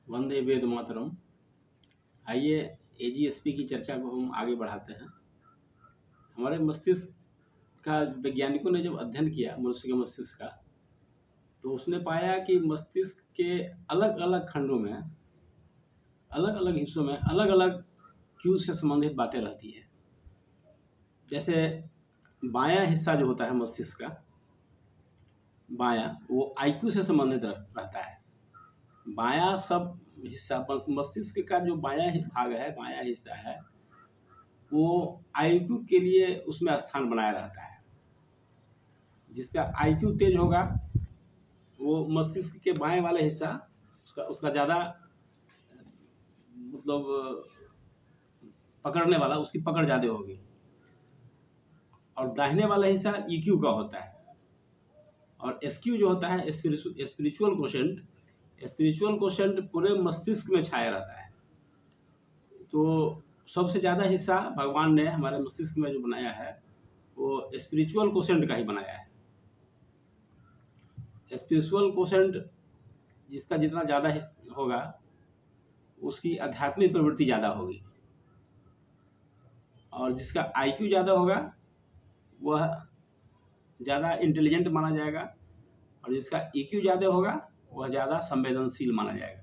वंदे वेद मातरम। आइए एजीएसपी की चर्चा को हम आगे बढ़ाते हैं। हमारे मस्तिष्क का वैज्ञानिकों ने जब अध्ययन किया मनुष्य के मस्तिष्क का, तो उसने पाया कि मस्तिष्क के अलग अलग खंडों में, अलग अलग हिस्सों में अलग अलग क्यू से संबंधित बातें रहती है। जैसे बायां हिस्सा जो होता है मस्तिष्क का, बायां, वो आईक्यू से संबंधित रहता है। बायां सब हिस्सा मस्तिष्क का जो बायां भाग है, बायां हिस्सा है, वो आईक्यू के लिए उसमें स्थान बनाया रहता है। जिसका आईक्यू तेज होगा वो मस्तिष्क के बाएं वाले हिस्सा उसका ज़्यादा मतलब पकड़ने वाला, उसकी पकड़ ज़्यादा होगी। और दाहिने वाला हिस्सा ईक्यू का होता है। और एसक्यू जो होता है स्पिरिचुअल कोशेंट, स्पिरिचुअल कोशेंट पूरे मस्तिष्क में छाया रहता है। तो सबसे ज़्यादा हिस्सा भगवान ने हमारे मस्तिष्क में जो बनाया है वो स्पिरिचुअल कोशेंट का ही बनाया है। स्पिरिचुअल कोशेंट जिसका जितना ज़्यादा होगा उसकी आध्यात्मिक प्रवृत्ति ज़्यादा होगी, और जिसका आईक्यू ज़्यादा होगा वह ज़्यादा इंटेलिजेंट माना जाएगा, और जिसका ईक्यू ज़्यादा होगा वह ज़्यादा संवेदनशील माना जाएगा।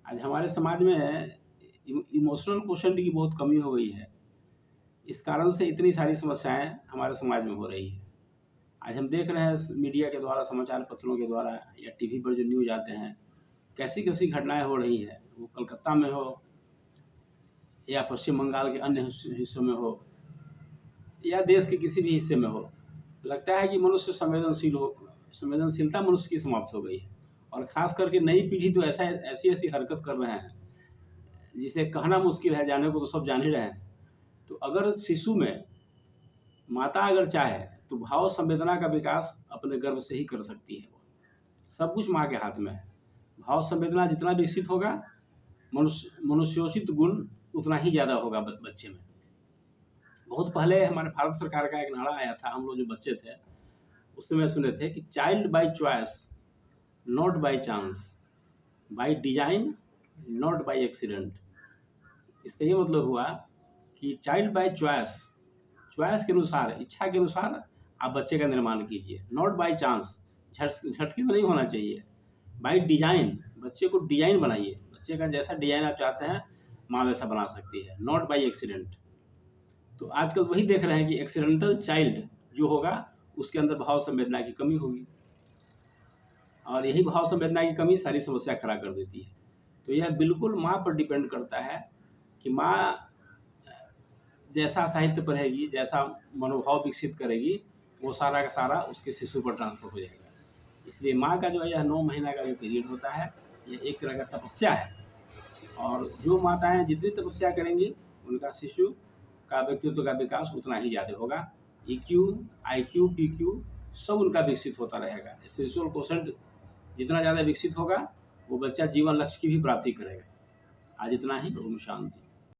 आज हमारे समाज में इमोशनल कोशेंट की बहुत कमी हो गई है। इस कारण से इतनी सारी समस्याएं हमारे समाज में हो रही है। आज हम देख रहे हैं मीडिया के द्वारा, समाचार पत्रों के द्वारा या टीवी पर जो न्यूज आते हैं, कैसी कैसी घटनाएं हो रही है। वो कलकत्ता में हो या पश्चिम बंगाल के अन्य हिस्सों में हो या देश के किसी भी हिस्से में हो, लगता है कि मनुष्य संवेदनशीलता मनुष्य की समाप्त हो गई है। और खास करके नई पीढ़ी तो ऐसी हरकत कर रहे हैं जिसे कहना मुश्किल है, जाने को तो सब जान ही रहे हैं। तो अगर शिशु में माता अगर चाहे तो भाव संवेदना का विकास अपने गर्भ से ही कर सकती है। वो सब कुछ माँ के हाथ में है। भाव संवेदना जितना विकसित होगा, मनुष्योचित गुण उतना ही ज़्यादा होगा बच्चे में। बहुत पहले हमारे भारत सरकार का एक नारा आया था, हम लोग जो बच्चे थे उस समय सुने थे कि child by choice not by chance, by design not by accident. इसका ये मतलब हुआ कि चाइल्ड बाय चॉइस, चॉइस के अनुसार, इच्छा के अनुसार आप बच्चे का निर्माण कीजिए। नॉट बाय चांस, झटके में नहीं होना चाहिए। बाय डिजाइन, बच्चे को डिजाइन बनाइए। बच्चे का जैसा डिजाइन आप चाहते हैं माँ वैसा बना सकती है। Not by accident. तो आजकल वही देख रहे हैं कि एक्सीडेंटल चाइल्ड जो होगा उसके अंदर भाव संवेदना की कमी होगी, और यही भाव संवेदना की कमी सारी समस्या खड़ा कर देती है। तो यह बिल्कुल माँ पर डिपेंड करता है कि माँ जैसा साहित्य पढ़ेगी, जैसा मनोभाव विकसित करेगी, वो सारा का सारा उसके शिशु पर ट्रांसफर हो जाएगा। इसलिए माँ का जो है यह 9 महीना का जो पीरियड होता है, ये एक तरह का तपस्या है। और जो माताएं जितनी तपस्या करेंगी उनका शिशु का व्यक्तित्व का विकास उतना ही ज़्यादा होगा। EQ, IQ, PQ सब उनका विकसित होता रहेगा। स्पिरिचुअल कोशेंट जितना ज़्यादा विकसित होगा वो बच्चा जीवन लक्ष्य की भी प्राप्ति करेगा। आज इतना ही। ओम शांति।